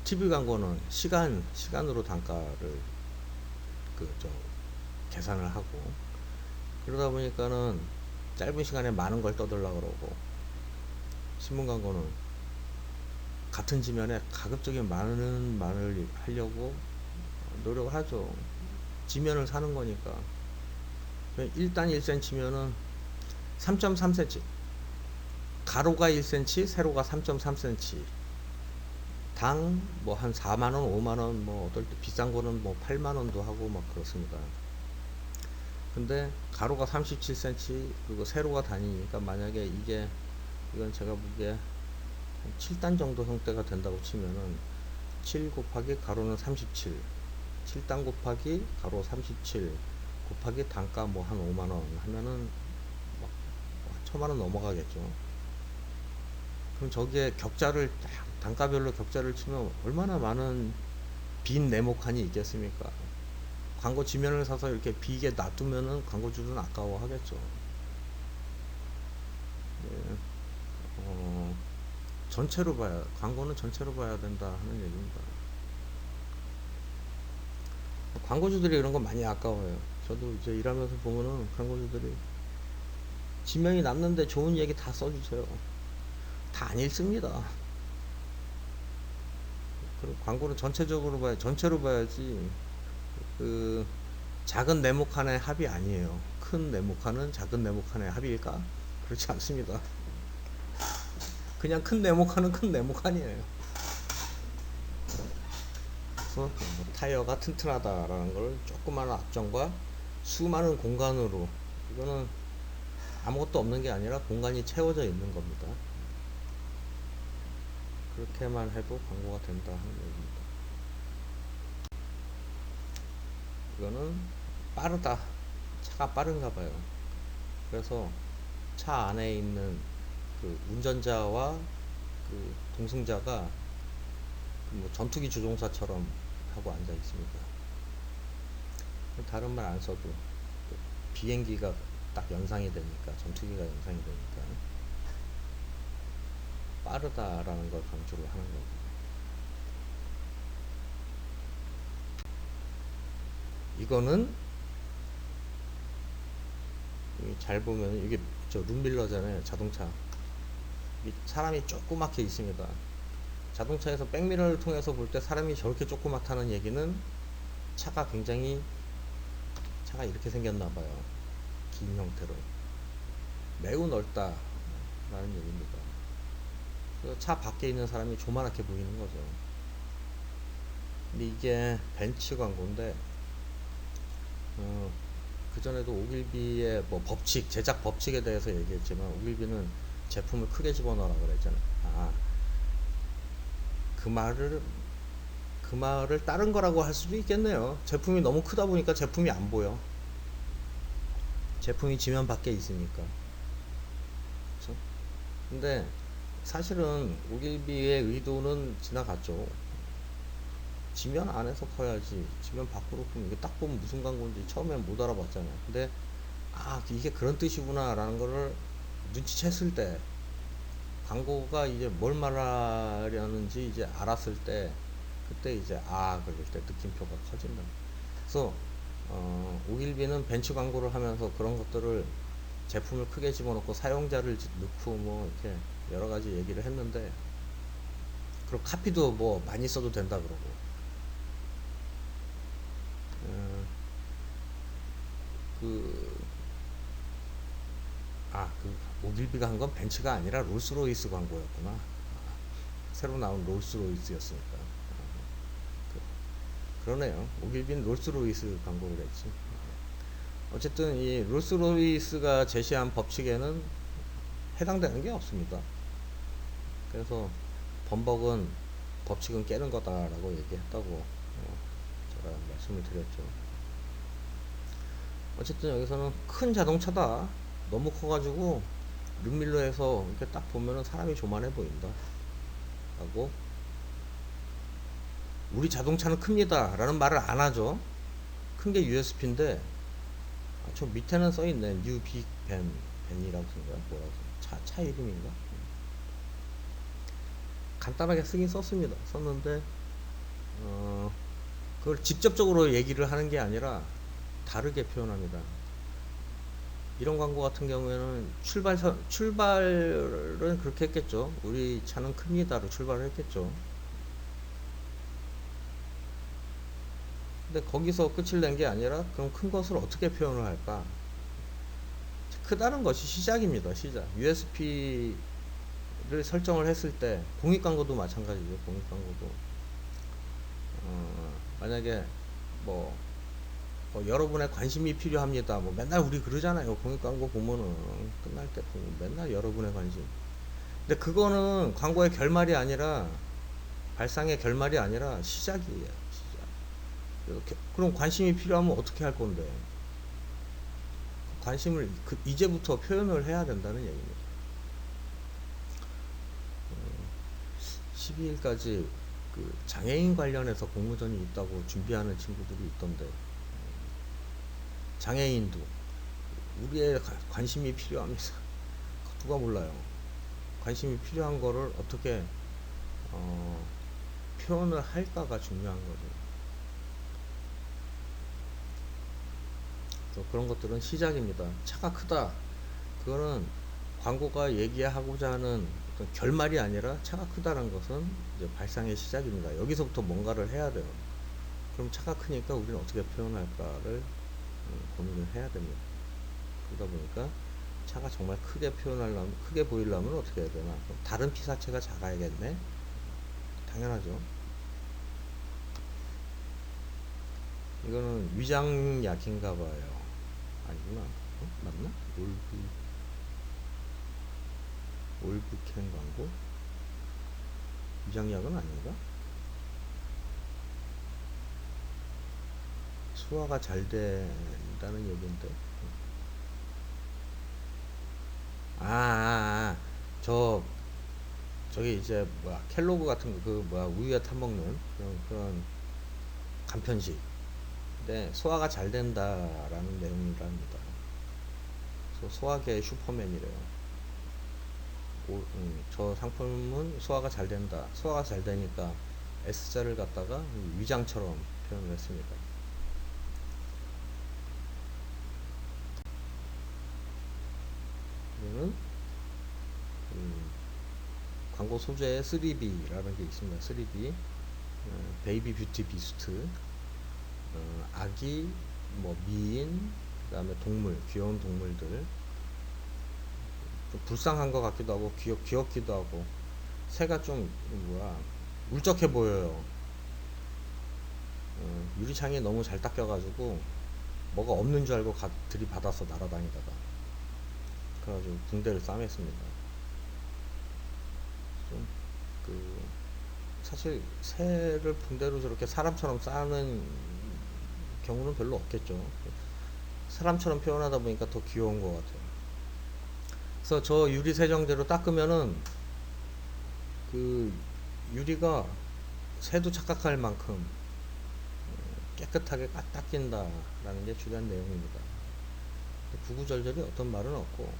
TV 광고는 시간으로 단가를 계산을 하고, 그러다 보니까는 짧은 시간에 많은 걸 떠들려고 그러고, 신문 광고는 같은 지면에 가급적인 많은 말을 하려고 노력을 하죠. 지면을 사는 거니까. 1단 1cm면은 3.3cm, 가로가 1cm, 세로가 3.3cm, 당 뭐 한 4만원, 5만원, 뭐 어떨 때 비싼 거는 뭐 8만원도 하고 막 그렇습니다. 근데 가로가 37cm, 그리고 세로가 단위니까 만약에 이건 제가 보기에 한 7단 정도 형태가 된다고 치면은 7 곱하기 가로는 37, 7단 곱하기 가로 37 곱하기 단가 뭐 한 5만원 하면은 막 1000만원 넘어가겠죠. 그럼 저기에 단가별로 격자를 치면 얼마나 많은 빈 네모칸이 있겠습니까? 광고 지면을 사서 이렇게 비게 놔두면은 광고주는 아까워 하겠죠. 네. 광고는 전체로 봐야 된다 하는 얘기입니다. 광고주들이 이런 거 많이 아까워요. 저도 이제 일하면서 보면은 광고주들이 지면이 남는데 좋은 얘기 다 써주세요. 다 안 읽습니다. 그럼 광고는 전체로 봐야지. 그 작은 네모칸의 합이 아니에요. 큰 네모칸은 작은 네모칸의 합일까? 그렇지 않습니다. 그냥 큰 네모칸은 큰 네모칸이에요. 그래서 뭐 타이어가 튼튼하다라는 걸 조그마한 앞정과 수많은 공간으로, 이거는 아무것도 없는 게 아니라 공간이 채워져 있는 겁니다. 그렇게만 해도 광고가 된다 하는 얘기입니다. 이거는 빠르다, 차가 빠른가 봐요. 그래서 차 안에 있는 그 운전자와 그 동승자가 뭐 전투기 조종사처럼 하고 앉아 있습니다. 다른 말 안 써도 비행기가 딱 연상이 되니까, 전투기가 연상이 되니까 빠르다라는 걸 강조를 하는 거고. 이거는 잘 보면 이게 저 룸밀러잖아요. 자동차. 사람이 조그맣게 있습니다. 자동차에서 백미러를 통해서 볼 때 사람이 저렇게 조그맣다는 얘기는 차가 굉장히, 차가 이렇게 생겼나 봐요. 긴 형태로 매우 넓다 라는 얘기입니다. 차 밖에 있는 사람이 조그맣게 보이는 거죠. 근데 이게 벤츠 광고인데, 그 전에도 오길비의 뭐 법칙, 제작 법칙에 대해서 얘기했지만, 오길비는 제품을 크게 집어넣으라 그랬잖아요. 그 말을 다른 거라고 할 수도 있겠네요. 제품이 너무 크다 보니까 제품이 안 보여. 제품이 지면 밖에 있으니까. 그쵸? 근데 사실은 오길비의 의도는 지나갔죠. 지면 안에서 커야지, 지면 밖으로 크면, 이게 딱 보면 무슨 광고인지 처음엔 못 알아봤잖아요. 근데 이게 그런 뜻이구나 라는 거를 눈치챘을 때, 광고가 이제 뭘 말하려는지 이제 알았을 때, 그때 이제 그럴 때 느낌표가 커진다. 그래서 오길비는 벤츠 광고를 하면서 그런 것들을, 제품을 크게 집어넣고 사용자를 넣고 뭐 이렇게 여러 가지 얘기를 했는데, 그리고 카피도 뭐 많이 써도 된다 그러고, 그, 오길비가 한 건 벤츠가 아니라 롤스로이스 광고였구나. 새로 나온 롤스로이스였으니까. 그러네요. 오길비는 롤스로이스 광고를 했지. 어쨌든 이 롤스로이스가 제시한 법칙에는 해당되는 게 없습니다. 그래서 범벅은, 법칙은 깨는 거다라고 얘기했다고 제가 말씀을 드렸죠. 어쨌든 여기서는 큰 자동차다, 너무 커가지고 룸밀러에서 이렇게 딱 보면은 사람이 조만해 보인다 라고, 우리 자동차는 큽니다 라는 말을 안 하죠. 큰 게 USP인데, 저 밑에는 써있네. 뉴 빅 벤이라고 쓴 거야? 뭐라고? 차 이름인가? 간단하게 쓰긴 썼는데, 그걸 직접적으로 얘기를 하는 게 아니라 다르게 표현합니다. 이런 광고 같은 경우에는 출발은 그렇게 했겠죠. 우리 차는 큽니다로 출발을 했겠죠. 근데 거기서 끝을 낸 게 아니라, 그럼 큰 것을 어떻게 표현을 할까? 크다는 것이 시작입니다. 시작. USP를 설정을 했을 때, 공익 광고도 마찬가지죠. 공익 광고도 만약에 뭐 여러분의 관심이 필요합니다. 뭐 맨날 우리 그러잖아요. 공익 광고 보면은 끝날 때 보면 맨날 여러분의 관심. 근데 그거는 광고의 결말이 아니라, 발상의 결말이 아니라 시작이에요. 시작. 그럼 관심이 필요하면 어떻게 할 건데? 관심을 이제부터 표현을 해야 된다는 얘기입니다. 12일까지 그 장애인 관련해서 공모전이 있다고 준비하는 친구들이 있던데, 장애인도 우리의 관심이 필요합니다. 누가 몰라요. 관심이 필요한 거를 어떻게 표현을 할까가 중요한 거죠. 그런 것들은 시작입니다. 차가 크다, 그거는 광고가 얘기하고자 하는 어떤 결말이 아니라, 차가 크다는 것은 이제 발상의 시작입니다. 여기서부터 뭔가를 해야 돼요. 그럼 차가 크니까 우리는 어떻게 표현할까를 고민을 해야 됩니다. 그러다 보니까 차가 정말 크게 표현하려면, 크게 보이려면 어떻게 해야 되나? 그럼 다른 피사체가 작아야겠네? 당연하죠. 이거는 위장약인가 봐요. 아니구나. 맞나? 올브캔 광고? 위장약은 아닌가? 소화가 잘 된다는 얘기인데. 저, 저기 이제, 뭐야, 켈로그 같은 거, 그, 뭐야, 우유에 타먹는 그런 간편식. 근데 소화가 잘 된다라는 내용이랍니다. 그래서 소화계의 슈퍼맨이래요. 저 상품은 소화가 잘 된다. 소화가 잘 되니까 S자를 갖다가 위장처럼 표현을 했습니다. 이거는 광고 소재에 3B라는 게 있습니다. 3B, 베이비 뷰티 비스트, 아기, 뭐 미인, 그다음에 동물, 귀여운 동물들. 좀 불쌍한 것 같기도 하고 귀엽기도 하고 새가 좀 뭐야 울적해 보여요. 유리창이 너무 잘 닦여가지고 뭐가 없는 줄 알고 들이받아서 날아다니다가 그래가지고 붕대를 싸맸습니다. 좀 그 사실 새를 붕대로 저렇게 사람처럼 싸는 경우는 별로 없겠죠. 사람처럼 표현하다 보니까 더 귀여운 것 같아요. 그래서 저 유리 세정제로 닦으면은 그 유리가 새도 착각할 만큼 깨끗하게 닦인다라는 게 주된 내용입니다. 구구절절히 어떤 말은 없고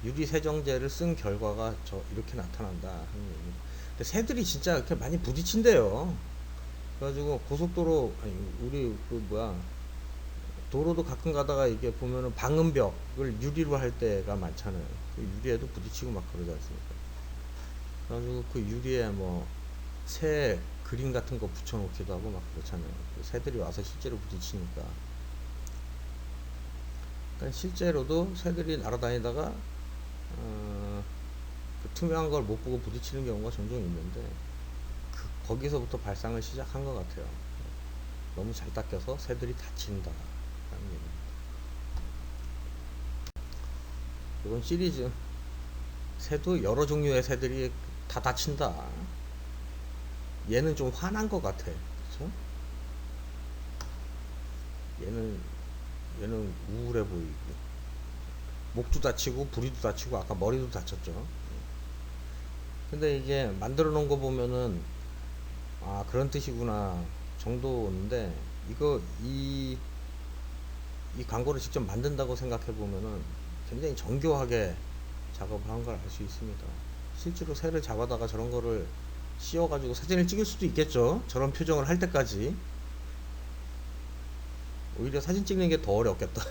유리 세정제를 쓴 결과가 이렇게 나타난다 하는 얘기입니다. 근데 새들이 진짜 이렇게 많이 부딪힌대요. 그래가지고 고속도로 아니 우리 그 뭐야 도로도 가끔 가다가 이게 보면은 방음벽을 유리로 할 때가 많잖아요. 그 유리에도 부딪히고 막 그러지 않습니까? 그래가지고 그 유리에 뭐 새 그림 같은 거 붙여놓기도 하고 막 그렇잖아요. 그 새들이 와서 실제로 부딪히니까. 그러니까 실제로도 새들이 날아다니다가 그 투명한 걸 못 보고 부딪히는 경우가 종종 있는데 거기서부터 발상을 시작한 것 같아요. 너무 잘 닦여서 새들이 다친다 라는 얘기입니다. 이번 시리즈 새도 여러 종류의 새들이 다 다친다. 얘는 좀 화난 것 같아. 그쵸? 얘는 우울해 보이고 목도 다치고 부리도 다치고 아까 머리도 다쳤죠. 근데 이게 만들어 놓은 거 보면은 그런 뜻이구나 정도인데 이거 이 광고를 직접 만든다고 생각해 보면은 굉장히 정교하게 작업을 한 걸 알 수 있습니다. 실제로 새를 잡아다가 저런 거를 씌워가지고 사진을 찍을 수도 있겠죠. 저런 표정을 할 때까지. 오히려 사진 찍는 게 더 어렵겠다.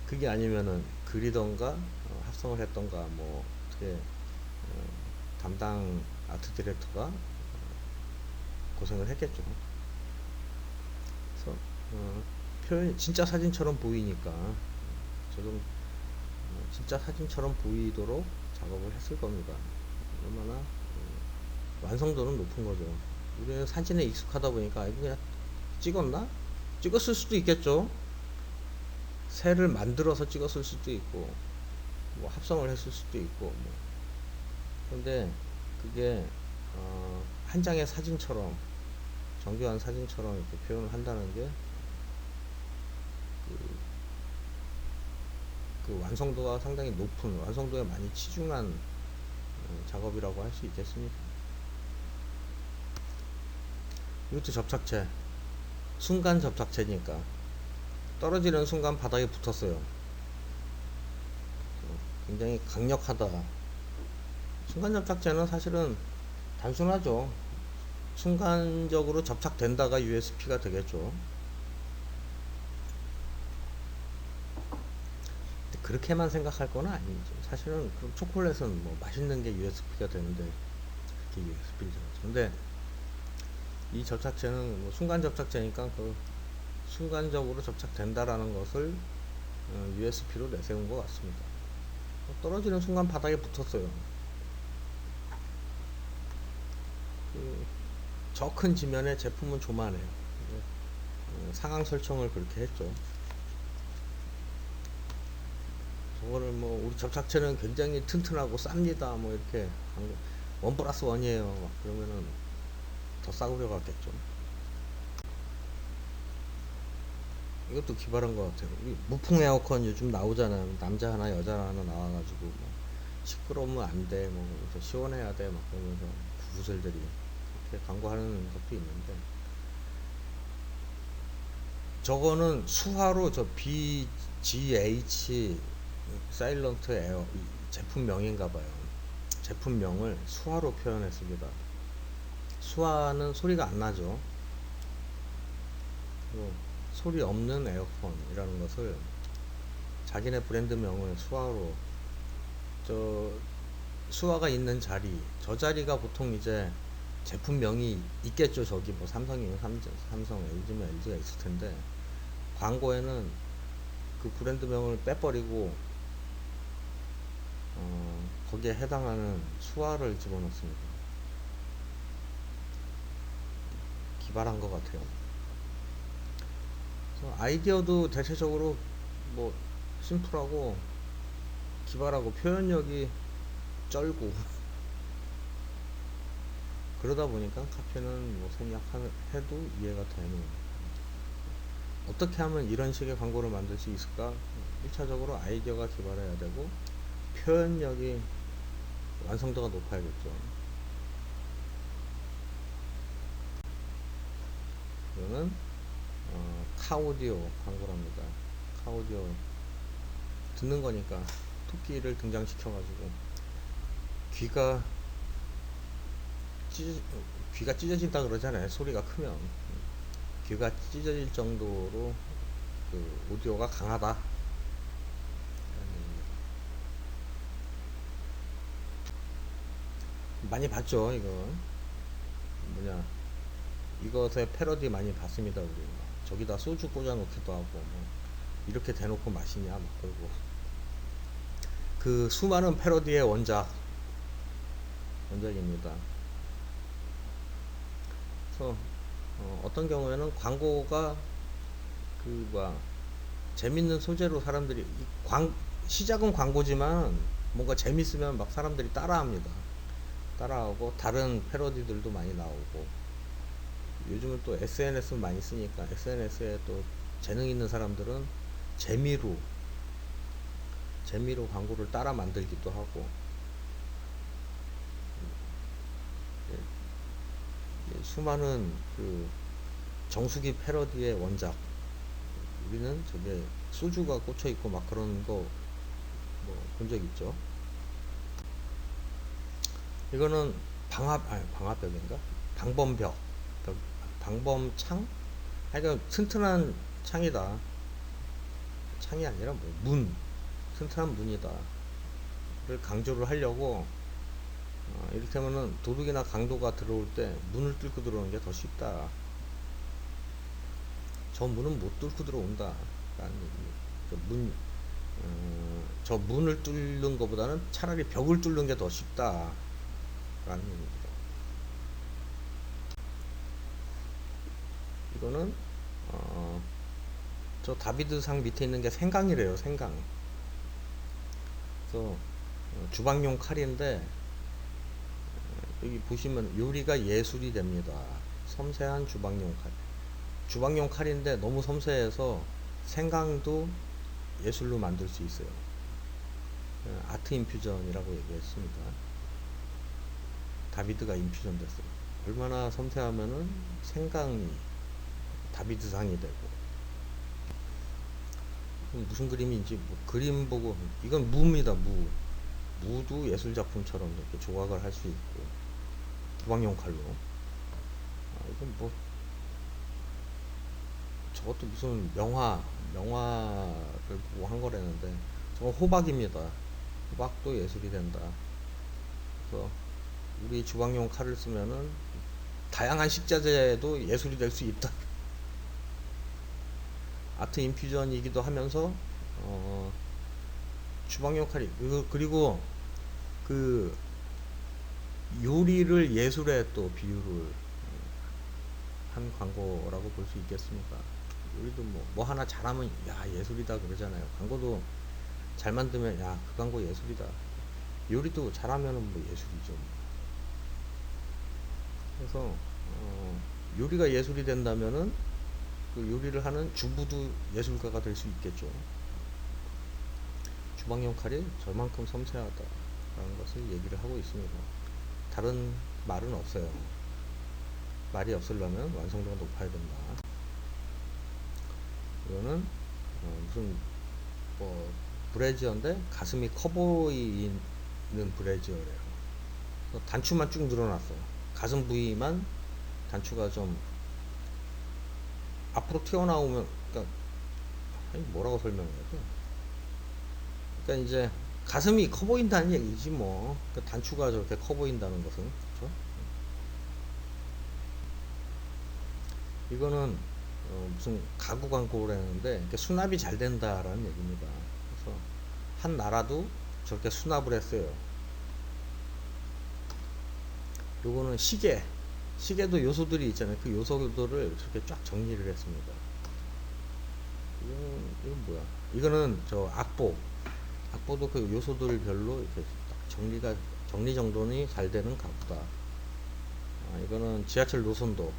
그게 아니면은 그리던가 합성을 했던가 뭐 어떻게 담당 아트 디렉터가 고생을 했겠죠. 그래서 표현 진짜 사진처럼 보이니까 저도 진짜 사진처럼 보이도록 작업을 했을 겁니다. 얼마나 완성도는 높은 거죠. 우리는 사진에 익숙하다 보니까 그냥 찍었나? 찍었을 수도 있겠죠. 새를 만들어서 찍었을 수도 있고 뭐 합성을 했을 수도 있고 뭐. 그런데 그게 한 장의 사진처럼 정교한 사진처럼 이렇게 표현을 한다는 게 그 완성도가 상당히 높은 완성도에 많이 치중한 작업이라고 할 수 있겠습니다. 이것도 접착제 순간 접착제니까 떨어지는 순간 바닥에 붙었어요. 굉장히 강력하다. 순간 접착제는 사실은 단순하죠. 순간적으로 접착된다가 USP가 되겠죠. 그렇게만 생각할 건 아니죠. 사실은 그럼 초콜릿은 뭐 맛있는 게 USP가 되는데 그게 USP죠. 근데 이 접착제는 뭐 순간 접착제니까 그 순간적으로 접착된다라는 것을 USP로 내세운 것 같습니다. 떨어지는 순간 바닥에 붙었어요. 저 큰 지면에 제품은 조만해요. 상황 설정을 그렇게 했죠. 저거를 뭐 우리 접착제는 굉장히 튼튼하고 쌉니다. 뭐 이렇게 원 플러스 원이에요. 막 그러면은 더 싸구려 같겠죠. 이것도 기발한 것 같아요. 우리 무풍 에어컨 요즘 나오잖아요. 남자 하나 여자 하나 나와가지고 뭐 시끄러우면 안 돼. 뭐 그래서 시원해야 돼. 막 그러면서 구구슬들이 이렇게 광고하는 것도 있는데 저거는 수화로 저 BGH 사일런트 에어 제품명인가 봐요. 제품명을 수화로 표현했습니다. 수화는 소리가 안 나죠. 소리 없는 에어컨이라는 것을 자기네 브랜드명을 수화로 저 수화가 있는 자리 저 자리가 보통 이제 제품명이 있겠죠. 저기 뭐 삼성이면 삼성, LG면 LG가 있을 텐데 광고에는 그 브랜드명을 빼버리고 거기에 해당하는 수화를 집어넣습니다. 기발한 것 같아요. 아이디어도 대체적으로 뭐 심플하고 기발하고 표현력이 쩔고 그러다 보니까 카페는 뭐 생략해도 이해가 되는 어떻게 하면 이런 식의 광고를 만들 수 있을까? 1차적으로 아이디어가 기발해야 되고 표현력이 완성도가 높아야겠죠. 이거는 카오디오 광고랍니다. 카오디오 듣는 거니까 토끼를 등장시켜가지고 귀가 귀가 찢어진다 그러잖아요. 소리가 크면 귀가 찢어질 정도로 그 오디오가 강하다. 많이 봤죠. 이거 뭐냐 이것의 패러디 많이 봤습니다. 우리 저기다 소주 꽂아 놓기도 하고 뭐 이렇게 대놓고 마시냐 막 그러고 그 수많은 패러디의 원작입니다. 그래서 어떤 경우에는 광고가 그 뭐야 재밌는 소재로 사람들이 시작은 광고지만 뭔가 재밌으면 막 사람들이 따라합니다. 따라하고 다른 패러디들도 많이 나오고 요즘은 또 SNS 많이 쓰니까 SNS에 또 재능 있는 사람들은 재미로 광고를 따라 만들기도 하고 수많은 그 정수기 패러디의 원작 우리는 저게 소주가 꽂혀 있고 막 그런 거 뭐 본 적 있죠. 이거는 방화벽인가 방범창 하여간 튼튼한 창이다. 창이 아니라 문 튼튼한 문이다 를 강조를 하려고 이를테면은 도둑이나 강도가 들어올 때 문을 뚫고 들어오는 게 더 쉽다. 저 문은 못 뚫고 들어온다 라는 얘기입니다. 저 문을 뚫는 것보다는 차라리 벽을 뚫는 게 더 쉽다 라는 얘기입니다. 이거는 저 다비드상 밑에 있는 게 생강이래요. 생강. 그래서 주방용 칼인데 여기 보시면 요리가 예술이 됩니다. 섬세한 주방용 칼. 주방용 칼인데 너무 섬세해서 생강도 예술로 만들 수 있어요. 아트 인퓨전이라고 얘기했습니다. 다비드가 인퓨전 됐어요. 얼마나 섬세하면은 생강이 다비드상이 되고 무슨 그림인지 뭐 그림 보고 이건 무입니다. 무도 예술 작품처럼 이렇게 조각을 할 수 있고 주방용 칼로 이건 뭐 저것도 무슨 영화를 보고 한 거라는데 저건 호박입니다. 호박도 예술이 된다. 그래서 우리 주방용 칼을 쓰면은 다양한 식자재도 예술이 될 수 있다. 아트 인퓨전이기도 하면서 주방 역할이 그리고 그 요리를 예술에 또 비유를 한 광고라고 볼 수 있겠습니까? 요리도 뭐 하나 잘하면 야 예술이다 그러잖아요. 광고도 잘 만들면 야 그 광고 예술이다. 요리도 잘하면은 뭐 예술이죠. 그래서 요리가 예술이 된다면은 그 요리를 하는 주부도 예술가가 될 수 있겠죠. 주방 역할이 저만큼 섬세하다라는 것을 얘기를 하고 있습니다. 다른 말은 없어요. 말이 없으려면 완성도가 높아야 된다. 이거는 무슨 뭐 브래지어인데 가슴이 커 보이는 브래지어래요. 단추만 쭉 늘어났어요. 가슴 부위만 단추가 좀 앞으로 튀어나오면, 그러니까 뭐라고 설명해야 돼? 그러니까 이제 가슴이 커 보인다는 얘기지 뭐. 그러니까 단추가 저렇게 커 보인다는 것은, 그렇죠? 이거는 무슨 가구 광고라는데 수납이 잘 된다라는 얘기입니다. 그래서 한 나라도 저렇게 수납을 했어요. 요거는 시계도 요소들이 있잖아요. 그 요소들을 저렇게 쫙 정리를 했습니다. 이건 뭐야? 이거는 저 악보도 그 요소들별로 이렇게 딱 정리정돈이 잘 되는 가구다. 이거는 지하철 노선도도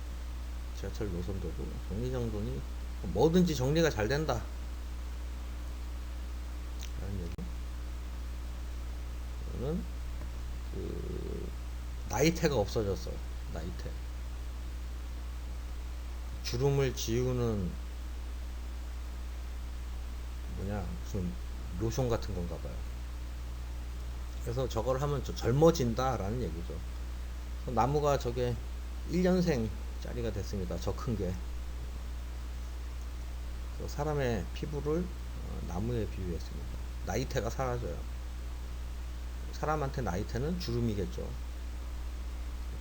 정리정돈이 뭐든지 정리가 잘 된다 라는 얘기. 이거는 그 나이테가 없어졌어요. 나이테. 주름을 지우는 무슨 로션 같은 건가 봐요. 그래서 저걸 하면 젊어진다 라는 얘기죠. 나무가 저게 1년생 짜리가 됐습니다. 저 큰 게. 사람의 피부를 나무에 비유했습니다. 나이테가 사라져요. 사람한테 나이테는 주름이겠죠.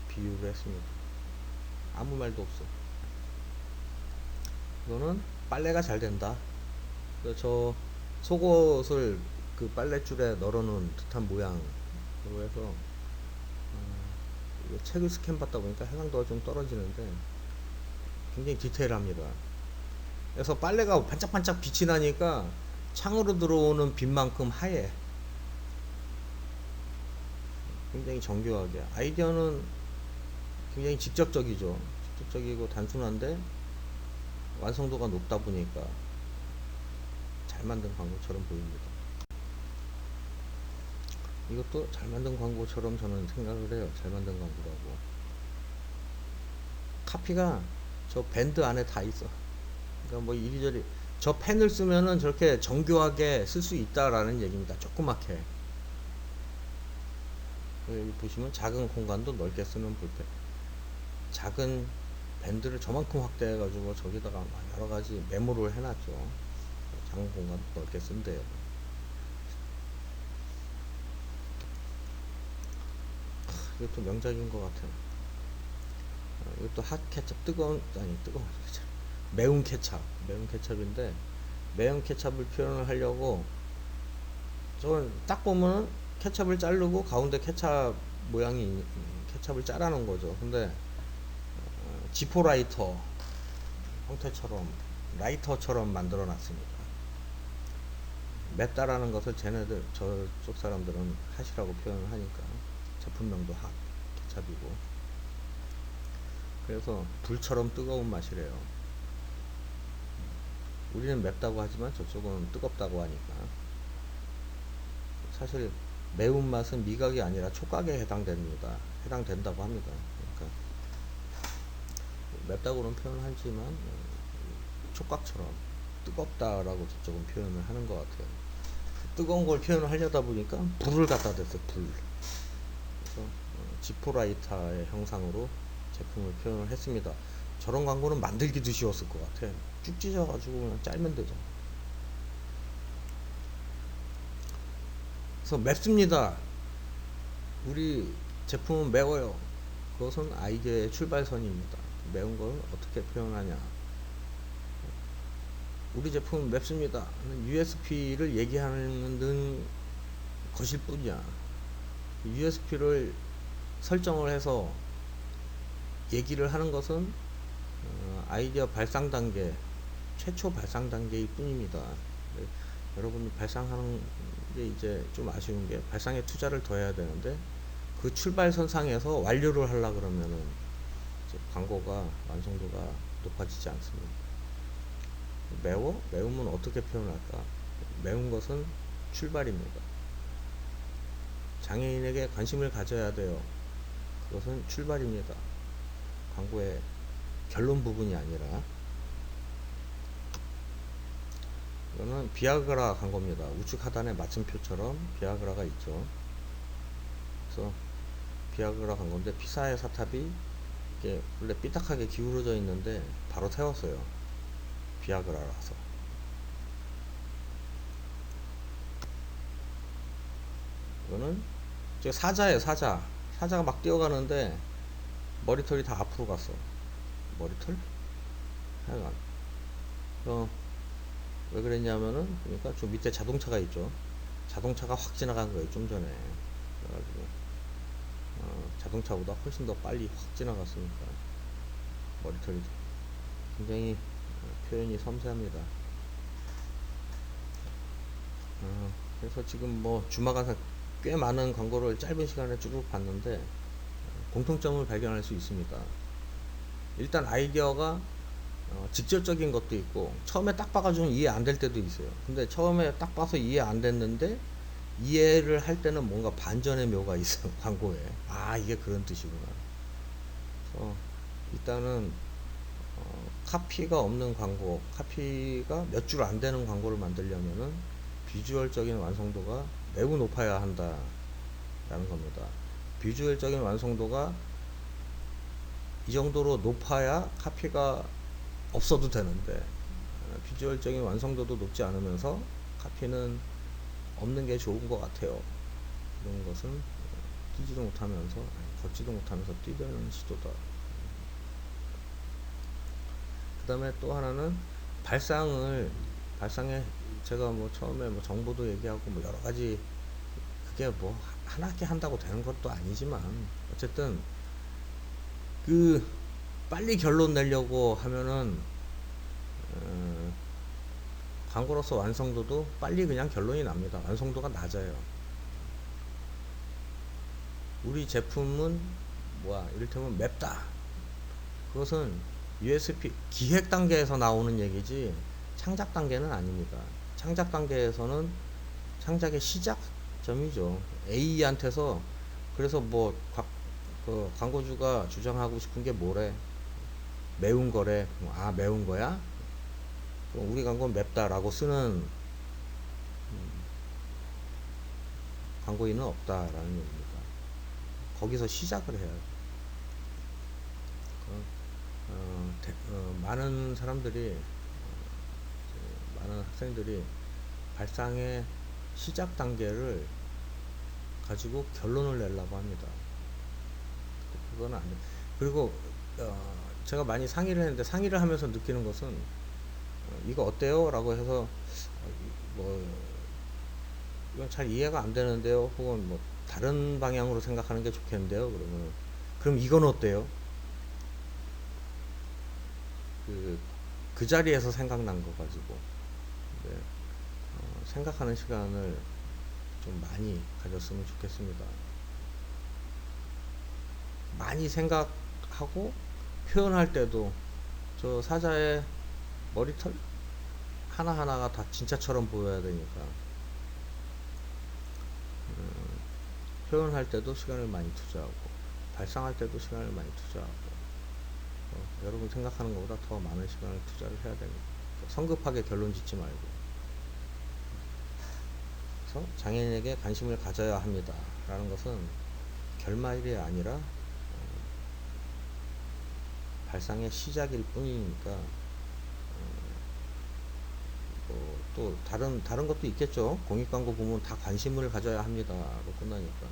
비유를 했습니다. 아무 말도 없어. 이거는 빨래가 잘 된다. 저 속옷을 그 빨랫줄에 널어놓은 듯한 모양으로 해서 책을 스캔 받다 보니까 해상도가 좀 떨어지는데 굉장히 디테일합니다. 그래서 빨래가 반짝반짝 빛이 나니까 창으로 들어오는 빛만큼 하얘. 굉장히 정교하게. 아이디어는 굉장히 직접적이죠. 직접적이고 단순한데 완성도가 높다 보니까 잘 만든 광고처럼 보입니다. 이것도 잘 만든 광고처럼 저는 생각을 해요. 잘 만든 광고라고. 카피가 저 밴드 안에 다 있어. 그러니까 뭐 이리저리 저 펜을 쓰면은 저렇게 정교하게 쓸 수 있다라는 얘기입니다. 조그맣게. 여기 보시면 작은 공간도 넓게 쓰는 볼펜. 작은 밴드를 저만큼 확대해 가지고 저기다가 여러 가지 메모를 해놨죠. 작은 공간 넓게 쓴대요. 이것도 명작인 것 같아요. 이것도 핫 케찹, 매운 케찹인데 매운 케찹을 표현을 하려고 저건 딱 보면 케찹을 자르고 가운데 케찹 모양이 케찹을 짜라는 거죠. 근데 지포 라이터 형태처럼 라이터처럼 만들어 놨습니다. 맵다라는 것을 저쪽 사람들은 핫이라고 표현을 하니까 제품명도 핫 케찹이고, 그래서 불처럼 뜨거운 맛이래요. 우리는 맵다고 하지만 저쪽은 뜨겁다고 하니까. 사실 매운맛은 미각이 아니라 촉각에 해당된다고 합니다. 그러니까 맵다고는 표현하지만 촉각처럼 뜨겁다라고 저쪽은 표현을 하는 것 같아요. 뜨거운 걸 표현을 하려다 보니까 불을 갖다 댔어요. 그래서 지포라이터의 형상으로 제품을 표현을 했습니다. 저런 광고는 만들기도 쉬웠을 것 같아. 쭉 찢어가지고 그냥 짤면 되죠. 그래서 맵습니다. 우리 제품은 매워요. 그것은 아이디어의 출발선입니다. 매운 걸 어떻게 표현하냐. 우리 제품은 맵습니다. USP를 얘기하는 것일 뿐이야. USP를 설정을 해서 얘기를 하는 것은 아이디어 발상 단계, 최초 발상 단계일 뿐입니다. 네, 여러분이 발상하는 게 이제 좀 아쉬운 게 발상에 투자를 더 해야 되는데 그 출발선상에서 완료를 하려 그러면은 이제 광고가 완성도가 높아지지 않습니다. 매워? 매우면 어떻게 표현할까? 매운 것은 출발입니다. 장애인에게 관심을 가져야 돼요. 그것은 출발입니다. 광고의 결론 부분이 아니라. 이거는 비아그라 광고입니다. 우측 하단에 마침표처럼 비아그라가 있죠. 그래서 비아그라 광고인데 피사의 사탑이 이게 원래 삐딱하게 기울어져 있는데 바로 세웠어요. 비아그라라서. 이거는 사자예요. 사자가 막 뛰어가는데 머리털이 다 앞으로 갔어. 머리털? 하여간 왜 그랬냐면은 그러니까 좀 밑에 자동차가 있죠. 자동차가 확 지나간 거예요. 좀 전에. 그래가지고 자동차보다 훨씬 더 빨리 확 지나갔으니까 머리털이 굉장히 표현이 섬세합니다. 그래서 지금 뭐 주마가사 꽤 많은 광고를 짧은 시간에 쭉 봤는데 공통점을 발견할 수 있습니다. 일단 아이디어가 직접적인 것도 있고 처음에 딱 봐가지고 이해 안 될 때도 있어요. 근데 처음에 딱 봐서 이해 안 됐는데 이해를 할 때는 뭔가 반전의 묘가 있어요. 광고에. 아, 이게 그런 뜻이구나. 그래서 일단은 카피가 없는 광고, 카피가 몇 줄 안 되는 광고를 만들려면은 비주얼적인 완성도가 매우 높아야 한다 라는 겁니다. 비주얼적인 완성도가 이 정도로 높아야 카피가 없어도 되는데 비주얼적인 완성도도 높지 않으면서 카피는 없는 게 좋은 것 같아요. 이런 것은 뛰지도 못하면서 걷지도 못하면서 뛰려는 시도다. 그 다음에 또 하나는 발상에 제가 뭐 처음에 뭐 정보도 얘기하고 뭐 여러 가지 그게 뭐 하나씩 한다고 되는 것도 아니지만 어쨌든 그 빨리 결론 내려고 하면은 광고로서 완성도도 빨리 그냥 결론이 납니다. 완성도가 낮아요. 우리 제품은 이를테면 맵다. 그것은 USP 기획 단계에서 나오는 얘기지 창작 단계는 아닙니다. 창작 단계에서는 창작의 시작점이죠. A한테서 그래서 뭐 그 광고주가 주장하고 싶은 게 뭐래? 매운 거래. 아, 매운 거야? 그럼 우리 광고는 맵다라고 쓰는 광고인은 없다라는 얘기입니다. 거기서 시작을 해야 돼. 많은 사람들이 많은 학생들이 발상의 시작 단계를 가지고 결론을 내려고 합니다. 그건 안 돼. 그리고 제가 많이 상의를 했는데 상의를 하면서 느끼는 것은 이거 어때요? 라고 해서 뭐 이건 잘 이해가 안 되는데요. 혹은 뭐 다른 방향으로 생각하는 게 좋겠는데요. 그럼 이건 어때요? 그 자리에서 생각난 거 가지고 네, 생각하는 시간을 좀 많이 가졌으면 좋겠습니다. 많이 생각하고 표현할 때도 저 사자의 머리털 하나하나가 다 진짜처럼 보여야 되니까 표현할 때도 시간을 많이 투자하고 발상할 때도 시간을 많이 투자하고 여러분 생각하는 것보다 더 많은 시간을 투자를 해야 됩니다. 성급하게 결론 짓지 말고. 그래서 장애인에게 관심을 가져야 합니다. 라는 것은 결말이 아니라 발상의 시작일 뿐이니까 또 다른 것도 있겠죠. 공익광고 보면 다 관심을 가져야 합니다로 끝나니까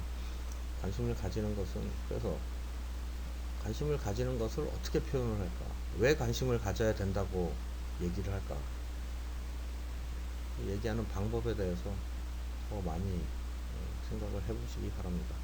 관심을 가지는 것은 그래서 관심을 가지는 것을 어떻게 표현을 할까? 왜 관심을 가져야 된다고 얘기를 할까? 얘기하는 방법에 대해서 더 많이 생각을 해보시기 바랍니다.